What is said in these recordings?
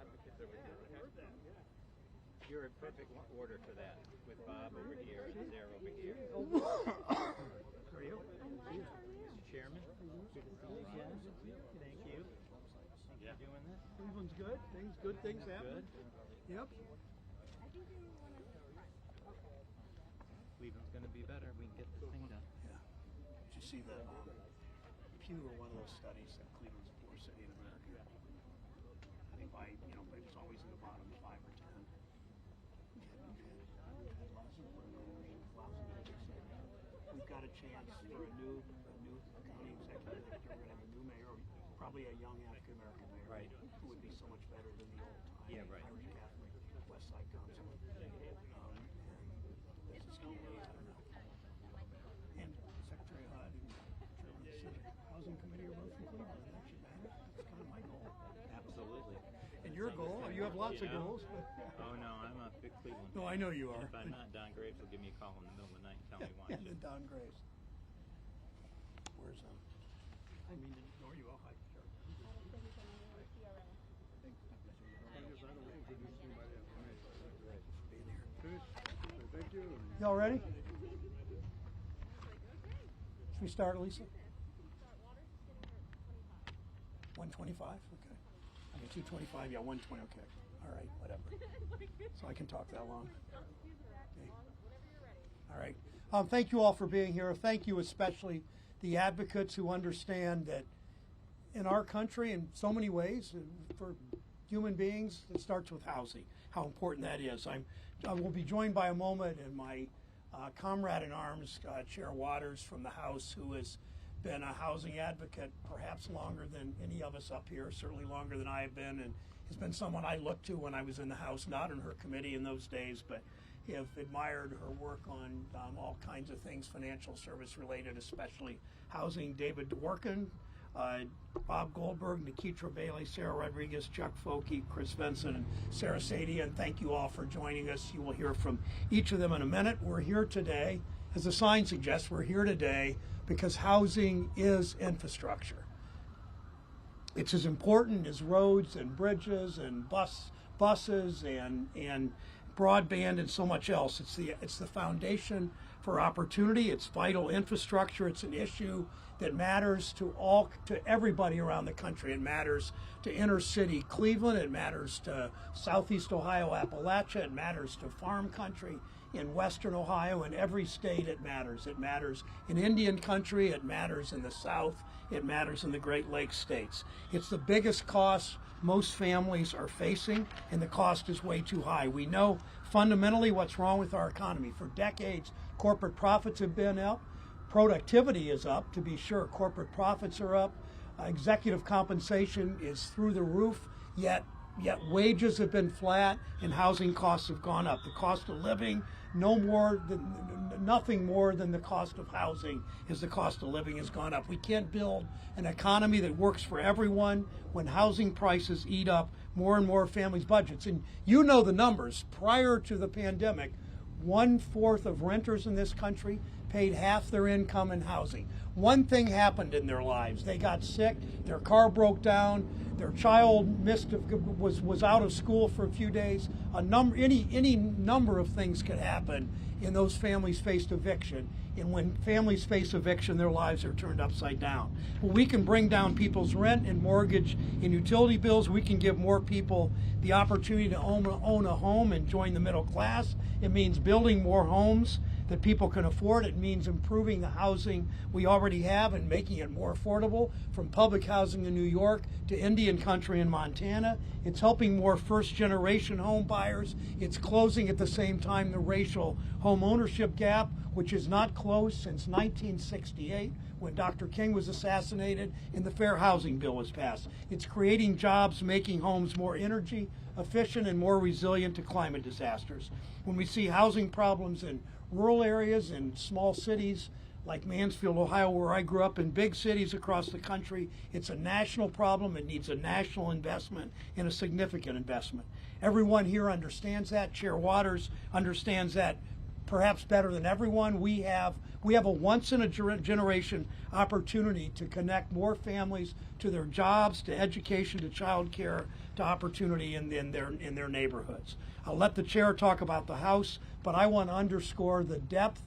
advocates over here. You're in perfect order for that, with Bob over here and Sarah over here. How are you? Mr. Chairman, good to see you again. Thank you. Thank you for doing this. Cleveland's good. Good things happen. Yep. Cleveland's going to be better. We can get this thing done. Yeah. Did you see the Pew or one of those studies that Cleveland's a poor city in America? I think by it's always in the bottom 5 or 10. We've got a chance for a new county executive director. We're going to have a new mayor, probably a young African American mayor, right? Who would be so much better than the old time right. Irish Catholic West Side Council. And Secretary Hudd and Chairwoman of the Housing Committee are both from Cleveland. That should matter. That's kind of my goal. Absolutely. And your goal? You have lots of goals. But oh no, I'm a big Cleveland. No, I know you are. If I'm not, Don Graves will give me a call in the middle of the night and tell me why. And then Don Graves. Where's I mean to ignore you. Hi, sure. Thank you. Y'all ready? Should we start, Lisa? 125? Okay. I mean, 225? Yeah, 120. Okay. All right, whatever. So I can talk that long. Okay. All right. Thank you all for being here. Thank you especially the advocates who understand that in our country, in so many ways, for human beings, it starts with housing, how important that is. I will be joined by a moment in my comrade in arms, Chair Waters from the House, who has been a housing advocate perhaps longer than any of us up here, certainly longer than I have been, and has been someone I looked to when I was in the House, not in her committee in those days, but have admired her work on all kinds of things, financial service related, especially housing. David Dworkin, Bob Goldberg, Nikitra Bailey, Sarah Rodriguez, Chuck Folke, Chris Benson, and Sarah Sadie, and thank you all for joining us. You will hear from each of them in a minute. We're here today, as the sign suggests, we're here today because housing is infrastructure. It's as important as roads and bridges and buses and broadband and so much else. It's the foundation for opportunity. It's vital infrastructure. It's an issue that matters to everybody around the country. It matters to inner city Cleveland. It matters to Southeast Ohio, Appalachia. It matters to farm country in Western Ohio. In every state it matters. It matters in Indian country. It matters in the South. It matters in the Great Lakes states. It's the biggest cost most families are facing, and the cost is way too high. We know fundamentally what's wrong with our economy. For decades, corporate profits have been up. Productivity is up, to be sure. Corporate profits are up. Executive compensation is through the roof, yet wages have been flat and housing costs have gone up. The cost of living, nothing more than the cost of housing is the cost of living has gone up. We can't build an economy that works for everyone when housing prices eat up more and more families' budgets. And you know the numbers. Prior to the pandemic, 1/4 of renters in this country paid half their income in housing. One thing happened in their lives. They got sick, their car broke down, their child was out of school for a few days. Any number of things could happen, and those families faced eviction. And when families face eviction, their lives are turned upside down. Well, we can bring down people's rent and mortgage and utility bills. We can give more people the opportunity to own a home and join the middle class. It means building more homes that people can afford. It means improving the housing we already have and making it more affordable, from public housing in New York to Indian country in Montana. It's helping more first-generation home buyers. It's closing at the same time the racial home ownership gap, which is not closed since 1968, when Dr. King was assassinated and the Fair Housing Bill was passed. It's creating jobs, making homes more energy efficient and more resilient to climate disasters. When we see housing problems in rural areas and small cities like Mansfield, Ohio, where I grew up, in big cities across the country, it's a national problem. It needs a national investment and a significant investment. Everyone here understands that. Chair Waters understands that perhaps better than everyone. We have a once in a generation opportunity to connect more families to their jobs, to education, to child care, to opportunity in their neighborhoods. I'll let the chair talk about the House, but I want to underscore the depth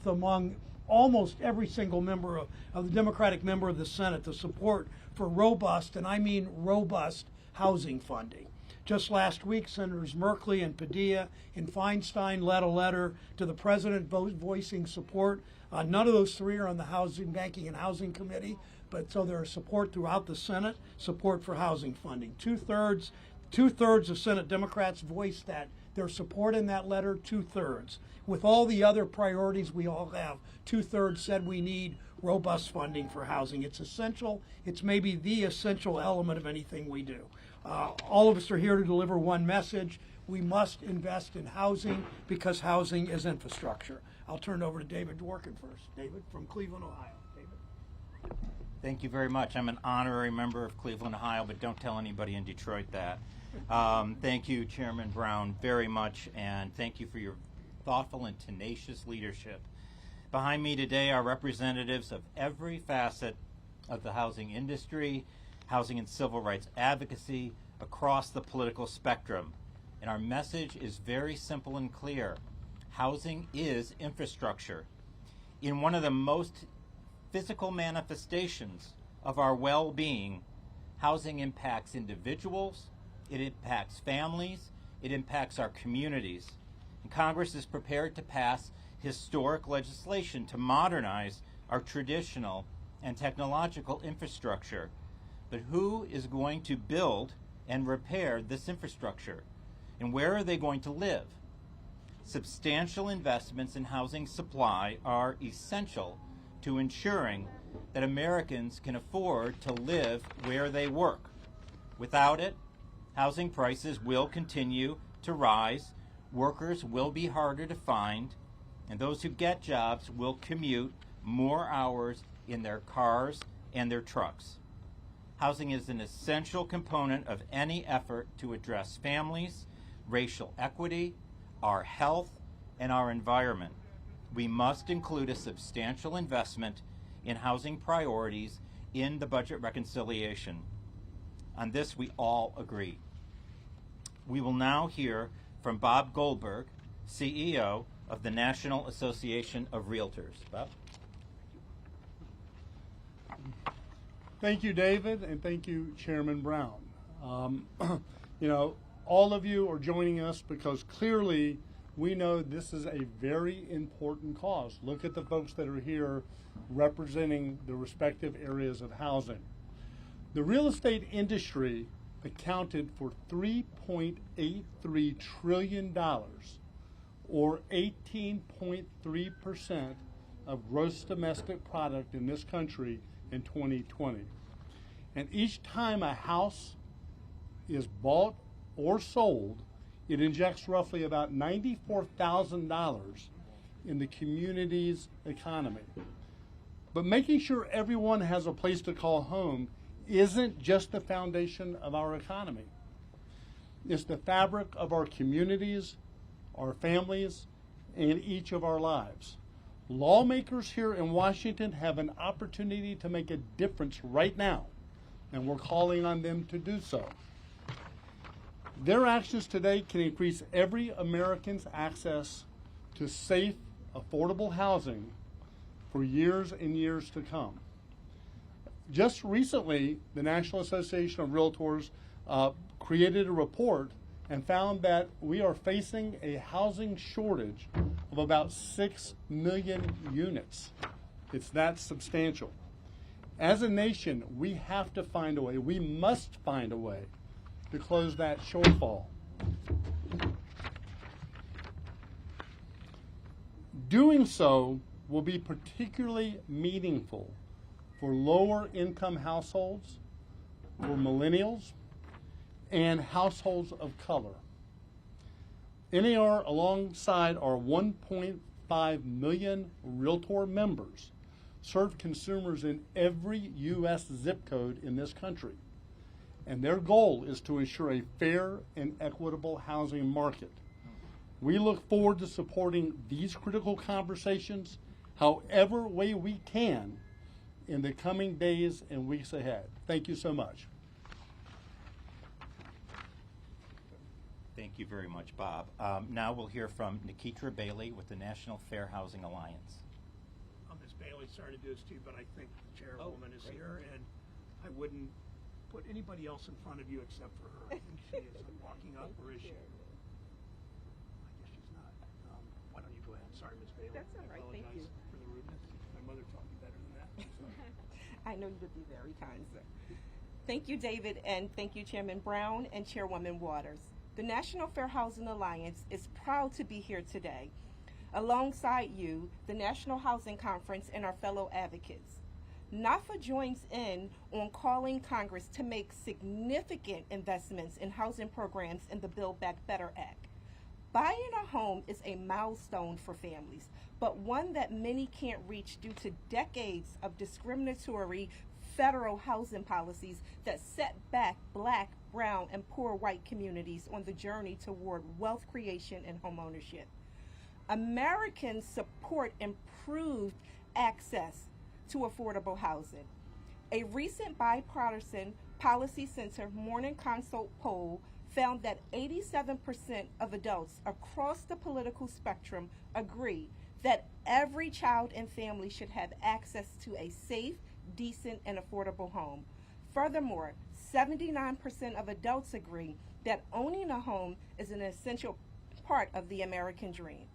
among almost every single member of the Democratic member of the Senate, the support for robust, and I mean robust, housing funding. Just last week, Senators Merkley and Padilla and Feinstein led a letter to the President voicing support. None of those three are on the Housing, Banking, and Housing Committee, but so there is support throughout the Senate, support for housing funding. Two-thirds of Senate Democrats voiced that their support in that letter, two-thirds. With all the other priorities we all have, two-thirds said we need robust funding for housing. It's essential. It's maybe the essential element of anything we do. All of us are here to deliver one message. We must invest in housing because housing is infrastructure. I'll turn it over to David Dworkin first. David from Cleveland, Ohio. David. Thank you very much. I'm an honorary member of Cleveland, Ohio, but don't tell anybody in Detroit that. Thank you, Chairman Brown, very much, and thank you for your thoughtful and tenacious leadership. Behind me today are representatives of every facet of the housing industry, housing and civil rights advocacy across the political spectrum. And our message is very simple and clear. Housing is infrastructure. In one of the most physical manifestations of our well-being, housing impacts individuals, it impacts families, it impacts our communities. And Congress is prepared to pass historic legislation to modernize our traditional and technological infrastructure. But who is going to build and repair this infrastructure? And where are they going to live? Substantial investments in housing supply are essential to ensuring that Americans can afford to live where they work. Without it, housing prices will continue to rise, workers will be harder to find, and those who get jobs will commute more hours in their cars and their trucks. Housing is an essential component of any effort to address families, racial equity, our health, and our environment. We must include a substantial investment in housing priorities in the budget reconciliation. On this, we all agree. We will now hear from Bob Goldberg, CEO of the National Association of Realtors. Bob? Thank you, David, and thank you, Chairman Brown. All of you are joining us because clearly we know this is a very important cause. Look at the folks that are here representing the respective areas of housing. The real estate industry accounted for $3.83 trillion, or 18.3% of gross domestic product in this country in 2020. And each time a house is bought or sold, it injects roughly about $94,000 in the community's economy. But making sure everyone has a place to call home isn't just the foundation of our economy. It's the fabric of our communities, our families, and each of our lives. Lawmakers here in Washington have an opportunity to make a difference right now, and we're calling on them to do so. Their actions today can increase every American's access to safe, affordable housing for years and years to come. Just recently, the National Association of Realtors created a report and found that we are facing a housing shortage of about 6 million units. It's that substantial. As a nation, we have to find a way, we must find a way to close that shortfall. Doing so will be particularly meaningful for lower income households, for millennials, and households of color. NAR, alongside our 1.5 million Realtor members, serve consumers in every U.S. zip code in this country. And their goal is to ensure a fair and equitable housing market. We look forward to supporting these critical conversations however way we can in the coming days and weeks ahead. Thank you so much. Thank you very much, Bob. Now we'll hear from Nikitra Bailey with the National Fair Housing Alliance. Ms. Bailey, sorry to do this to you, but I think the chairwoman is great. here, and I wouldn't put anybody else in front of you except for her. I think she is walking up, or is she? I guess she's not. Why don't you go ahead? Sorry, Ms. Bailey. That's all right. Thank you. I apologize for the rudeness. My mother taught me better than that. I'm sorry. I know you to be very kind, sir. Thank you, David, and thank you, Chairman Brown and Chairwoman Waters. The National Fair Housing Alliance is proud to be here today, alongside you, the National Housing Conference, and our fellow advocates. NAFA joins in on calling Congress to make significant investments in housing programs in the Build Back Better Act. Buying a home is a milestone for families, but one that many can't reach due to decades of discriminatory federal housing policies that set back Black, brown, and poor white communities on the journey toward wealth creation and homeownership. Americans support improved access to affordable housing. A recent bipartisan Policy Center Morning Consult poll found that 87% of adults across the political spectrum agree that every child and family should have access to a safe, decent, and affordable home. Furthermore, 79% of adults agree that owning a home is an essential part of the American dream.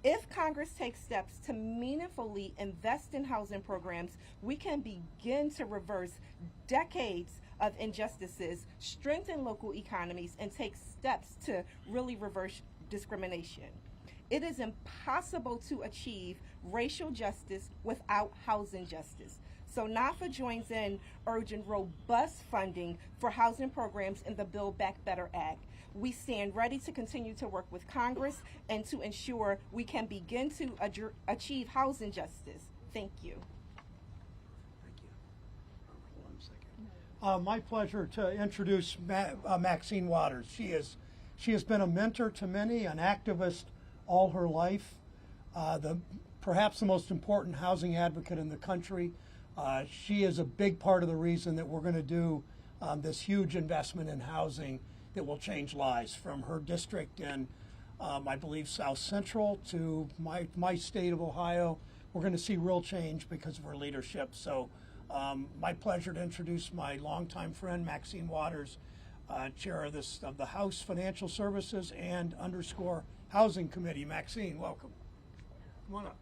If Congress takes steps to meaningfully invest in housing programs, we can begin to reverse decades of injustices, strengthen local economies, and take steps to really reverse discrimination. It is impossible to achieve racial justice without housing justice. So NAFA joins in urging robust funding for housing programs in the Build Back Better Act. We stand ready to continue to work with Congress and to ensure we can begin to achieve housing justice. Thank you. Thank you. Hold on a second. My pleasure to introduce Maxine Waters. She has been a mentor to many, an activist all her life, perhaps the most important housing advocate in the country. She is a big part of the reason that we're going to do this huge investment in housing that will change lives, from her district in, I believe, South Central to my state of Ohio. We're going to see real change because of her leadership. So my pleasure to introduce my longtime friend, Maxine Waters, chair of the House Financial Services and _ Housing Committee. Maxine, welcome. Come on up.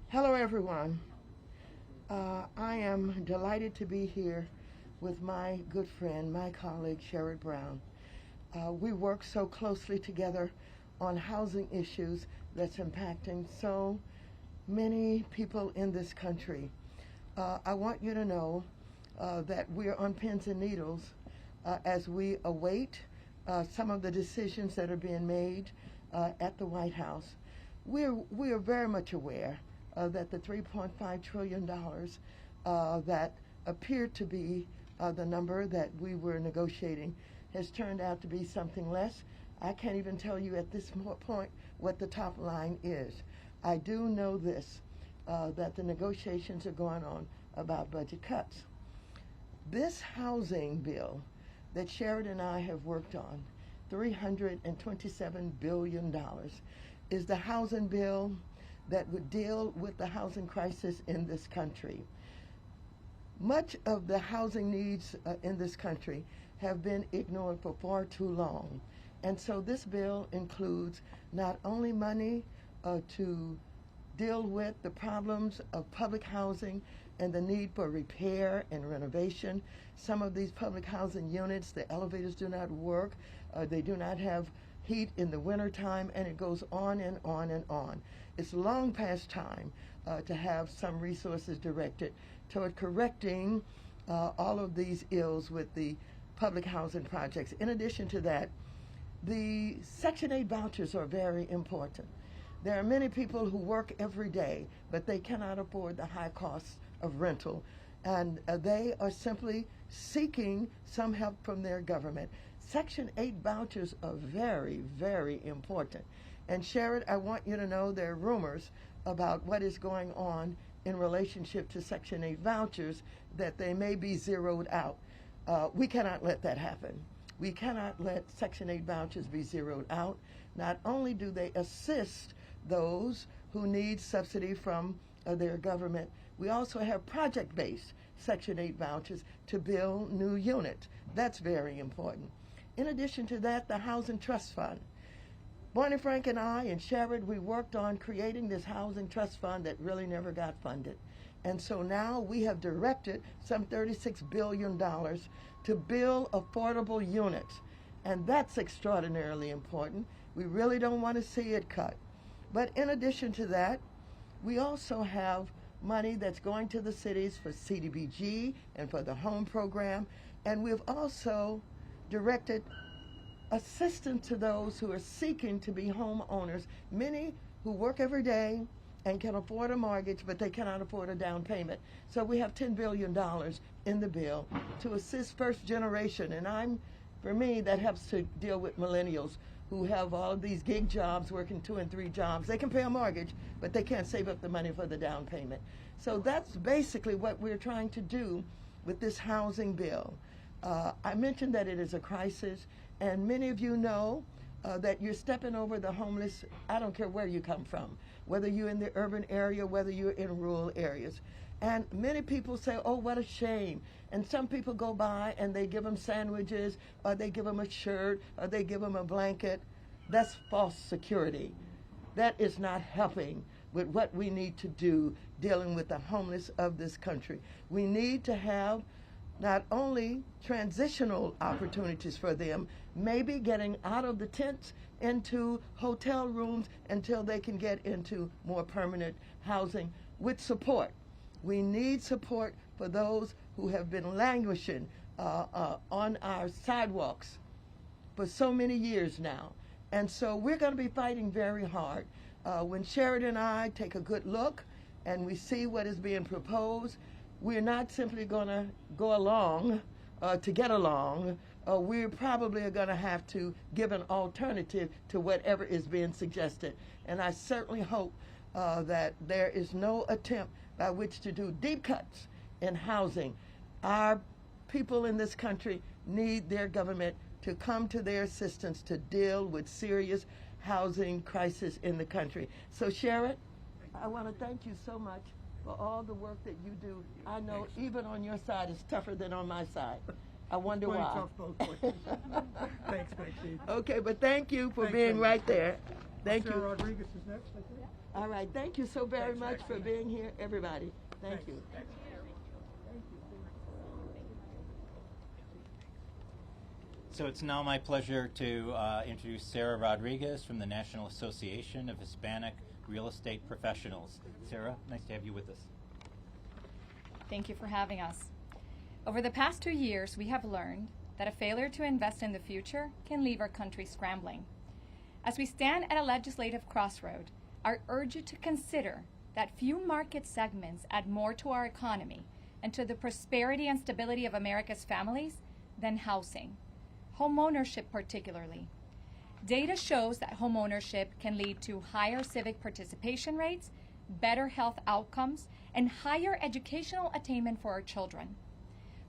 Hello, everyone. I am delighted to be here with my good friend, my colleague, Sherrod Brown. We work so closely together on housing issues that's impacting so many people in this country. I want you to know that we're on pins and needles as we await some of the decisions that are being made at the White House. We are very much aware that the $3.5 trillion that appeared to be the number that we were negotiating has turned out to be something less. I can't even tell you at this point what the top line is. I do know this, that the negotiations are going on about budget cuts. This housing bill that Sherrod and I have worked on, $327 billion, is the housing bill that would deal with the housing crisis in this country. Much of the housing needs in this country have been ignored for far too long. And so this bill includes not only money to deal with the problems of public housing and the need for repair and renovation. Some of these public housing units, the elevators do not work, they do not have heat in the wintertime, and it goes on and on and on. It's long past time to have some resources directed toward correcting all of these ills with the public housing projects. In addition to that, the Section 8 vouchers are very important. There are many people who work every day, but they cannot afford the high cost of rental, and they are simply seeking some help from their government. Section 8 vouchers are very, very important. And Sherrod, I want you to know there are rumors about what is going on in relationship to Section 8 vouchers, that they may be zeroed out. We cannot let that happen. We cannot let Section 8 vouchers be zeroed out. Not only do they assist those who need subsidy from their government, we also have project-based Section 8 vouchers to build new units. That's very important. In addition to that, the Housing Trust Fund. Barney Frank and I and Sherrod, we worked on creating this Housing Trust Fund that really never got funded. And so now we have directed some $36 billion to build affordable units. And that's extraordinarily important. We really don't want to see it cut. But in addition to that, we also have money that's going to the cities for CDBG and for the home program. And we've also directed assistance to those who are seeking to be homeowners, many who work every day and can afford a mortgage, but they cannot afford a down payment. So we have $10 billion in the bill to assist first generation. And for me, that helps to deal with millennials who have all of these gig jobs, working 2 and 3 jobs. They can pay a mortgage, but they can't save up the money for the down payment. So that's basically what we're trying to do with this housing bill. I mentioned that it is a crisis, and many of you know that you're stepping over the homeless. I don't care where you come from, whether you're in the urban area, whether you're in rural areas. And many people say, oh, what a shame. And some people go by and they give them sandwiches, or they give them a shirt, or they give them a blanket. That's false security. That is not helping with what we need to do dealing with the homeless of this country. We need to have not only transitional opportunities for them, maybe getting out of the tents into hotel rooms until they can get into more permanent housing with support. We need support for those who have been languishing on our sidewalks for so many years now. And so we're going to be fighting very hard. When Sherrod and I take a good look and we see what is being proposed, we're not simply going to go along to get along. We're probably going to have to give an alternative to whatever is being suggested. And I certainly hope that there is no attempt by which to do deep cuts in housing. Our people in this country need their government to come to their assistance to deal with serious housing crisis in the country. So Sherrod, I want to thank you so much for all the work that you do. I know even on your side it's tougher than on my side. I wonder why. Tough both ways. Thanks, Maxine. Okay, but thank you for being right there. Thank Sarah you. Rodriguez is next, I think. All right, thank you so very much for being here, everybody. Thank you. So it's now my pleasure to introduce Sarah Rodriguez from the National Association of Hispanic Real Estate Professionals. Sarah, nice to have you with us. Thank you for having us. Over the past 2 years, we have learned that a failure to invest in the future can leave our country scrambling. As we stand at a legislative crossroad, I urge you to consider that few market segments add more to our economy and to the prosperity and stability of America's families than housing, homeownership particularly. Data shows that homeownership can lead to higher civic participation rates, better health outcomes, and higher educational attainment for our children.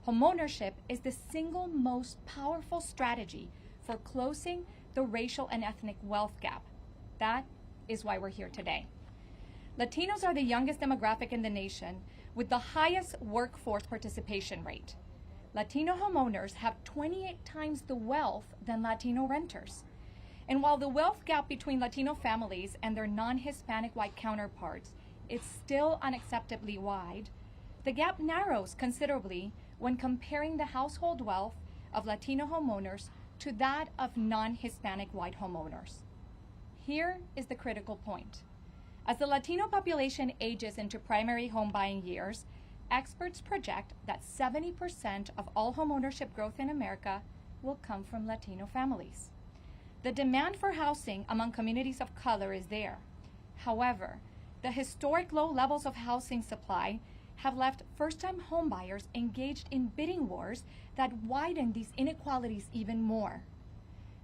Homeownership is the single most powerful strategy for closing the racial and ethnic wealth gap. That is why we're here today. Latinos are the youngest demographic in the nation with the highest workforce participation rate. Latino homeowners have 28 times the wealth than Latino renters. And while the wealth gap between Latino families and their non-Hispanic white counterparts is still unacceptably wide, the gap narrows considerably when comparing the household wealth of Latino homeowners to that of non-Hispanic white homeowners. Here is the critical point. As the Latino population ages into primary home buying years, experts project that 70% of all homeownership growth in America will come from Latino families. The demand for housing among communities of color is there, However, the historic low levels of housing supply have left first-time homebuyers engaged in bidding wars that widen these inequalities even more.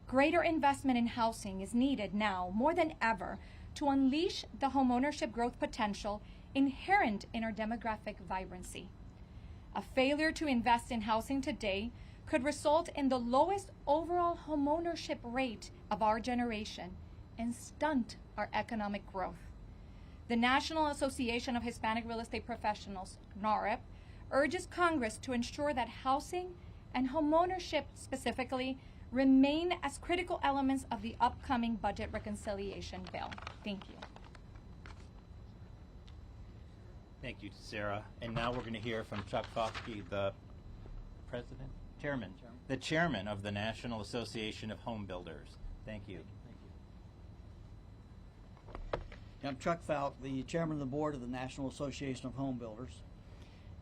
Greater investment in housing is needed now more than ever to unleash the homeownership growth potential inherent in our demographic vibrancy. A failure to invest in housing today could result in the lowest overall homeownership rate of our generation and stunt our economic growth. The National Association of Hispanic Real Estate Professionals, NAREP, urges Congress to ensure that housing and homeownership specifically remain as critical elements of the upcoming budget reconciliation bill. Thank you. Thank you, Sarah. And now we're going to hear from Chuck Foskey, the chairman of the National Association of Home Builders. Thank you. I'm Chuck Falk, the chairman of the board of the National Association of Home Builders.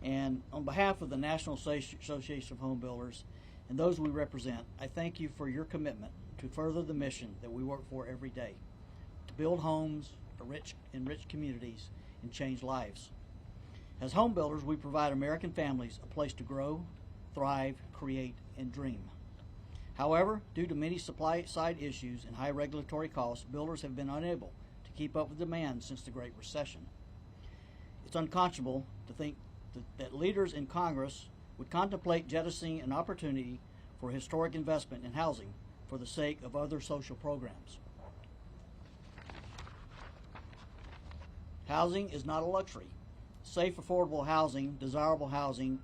And on behalf of the National Association of Home Builders and those we represent, I thank you for your commitment to further the mission that we work for every day, to build homes, enrich communities, and change lives. As home builders, we provide American families a place to grow, thrive, create, and dream. However, due to many supply side issues and high regulatory costs, builders have been unable to keep up with demand since the Great Recession. It's unconscionable to think that leaders in Congress would contemplate jettisoning an opportunity for historic investment in housing for the sake of other social programs. Housing is not a luxury. Safe, affordable housing, desirable housing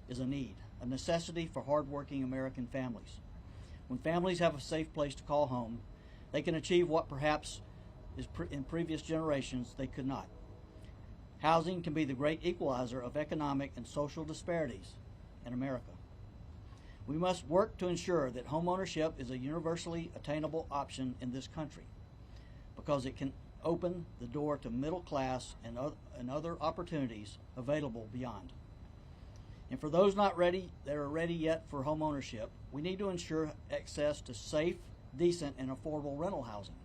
is a need, a necessity for hardworking American families. When families have a safe place to call home, they can achieve what perhaps in previous generations they could not. Housing can be the great equalizer of economic and social disparities in America. We must work to ensure that homeownership is a universally attainable option in this country, because it can open the door to middle class and other opportunities available beyond. And for those that are ready yet for homeownership, we need to ensure access to safe, decent, and affordable rental housing.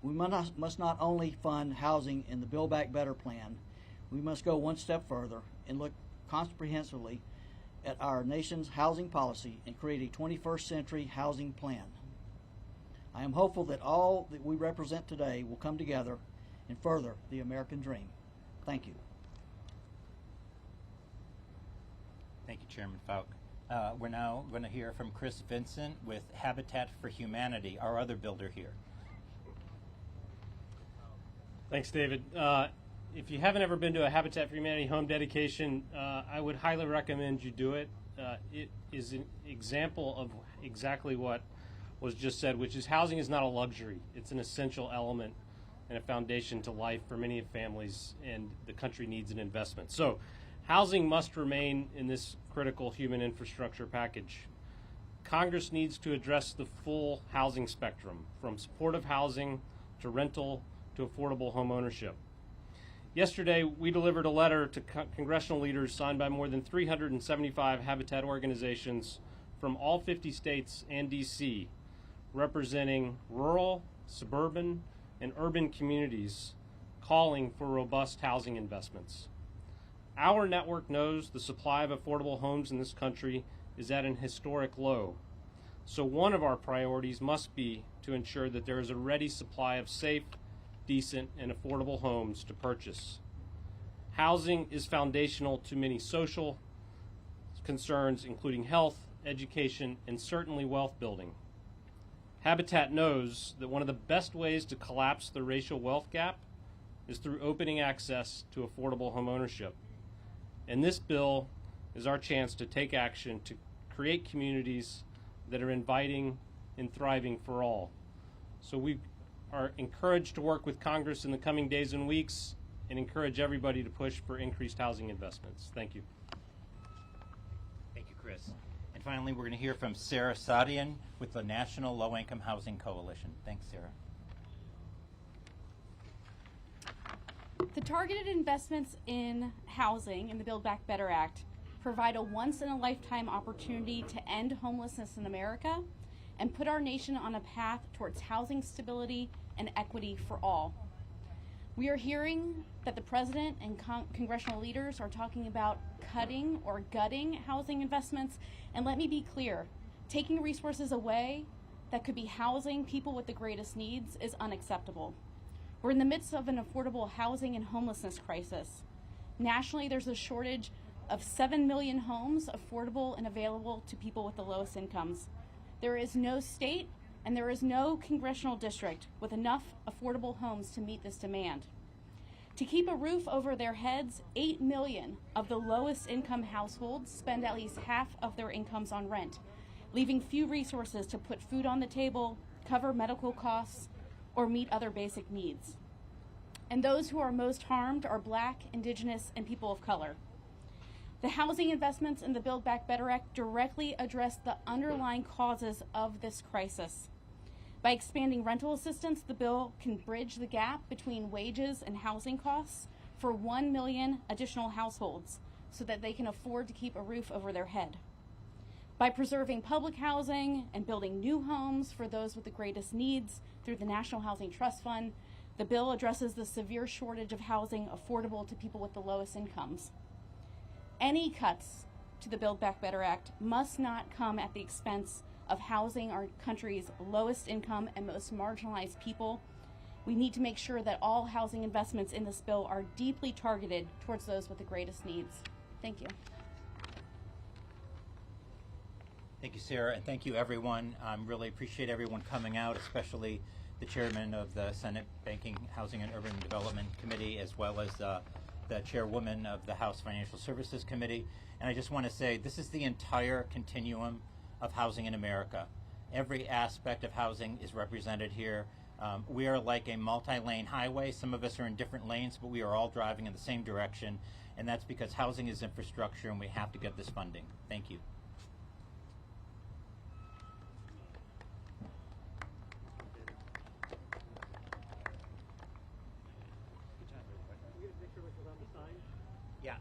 We must not only fund housing in the Build Back Better plan, we must go one step further and look comprehensively at our nation's housing policy and create a 21st century housing plan. I am hopeful that all that we represent today will come together and further the American dream. Thank you. Thank you, Chairman Falk. We're now going to hear from Chris Vincent with Habitat for Humanity, our other builder here. Thanks, David. If you haven't ever been to a Habitat for Humanity home dedication, I would highly recommend you do it. It is an example of exactly what was just said, which is housing is not a luxury. It's an essential element and a foundation to life for many families, and the country needs an investment. So housing must remain in this critical human infrastructure package. Congress needs to address the full housing spectrum, from supportive housing to rental to affordable home ownership. Yesterday, we delivered a letter to congressional leaders signed by more than 375 Habitat organizations from all 50 states and D.C., representing rural, suburban, and urban communities calling for robust housing investments. Our network knows the supply of affordable homes in this country is at an historic low. So one of our priorities must be to ensure that there is a ready supply of safe, decent, and affordable homes to purchase. Housing is foundational to many social concerns, including health, education, and certainly wealth building. Habitat knows that one of the best ways to collapse the racial wealth gap is through opening access to affordable home ownership. And this bill is our chance to take action to create communities that are inviting and thriving for all. So we are encouraged to work with Congress in the coming days and weeks and encourage everybody to push for increased housing investments. Thank you. Thank you, Chris. And finally, we're going to hear from Sarah Sadian with the National Low Income Housing Coalition. Thanks, Sarah. The targeted investments in housing in the Build Back Better Act provide a once-in-a-lifetime opportunity to end homelessness in America and put our nation on a path towards housing stability and equity for all. We are hearing that the president and congressional leaders are talking about cutting or gutting housing investments. And let me be clear, taking resources away that could be housing people with the greatest needs is unacceptable. We're in the midst of an affordable housing and homelessness crisis. Nationally, there's a shortage of 7 million homes affordable and available to people with the lowest incomes. There is no state and there is no congressional district with enough affordable homes to meet this demand. To keep a roof over their heads, 8 million of the lowest income households spend at least half of their incomes on rent, leaving few resources to put food on the table, cover medical costs, or meet other basic needs. And those who are most harmed are Black, Indigenous, and people of color. The housing investments in the Build Back Better Act directly address the underlying causes of this crisis. By expanding rental assistance, the bill can bridge the gap between wages and housing costs for 1 million additional households so that they can afford to keep a roof over their head. By preserving public housing and building new homes for those with the greatest needs through the National Housing Trust Fund, the bill addresses the severe shortage of housing affordable to people with the lowest incomes. Any cuts to the Build Back Better Act must not come at the expense of housing our country's lowest income and most marginalized people. We need to make sure that all housing investments in this bill are deeply targeted towards those with the greatest needs. Thank you. Thank you, Sarah, and thank you, everyone. Really appreciate everyone coming out, especially the chairman of the Senate Banking, Housing, and Urban Development Committee, as well as the chairwoman of the House Financial Services Committee. And I just want to say this is the entire continuum of housing in America. Every aspect of housing is represented here. We are like a multi-lane highway. Some of us are in different lanes, but we are all driving in the same direction, and that's because housing is infrastructure, and we have to get this funding. Thank you. Yeah.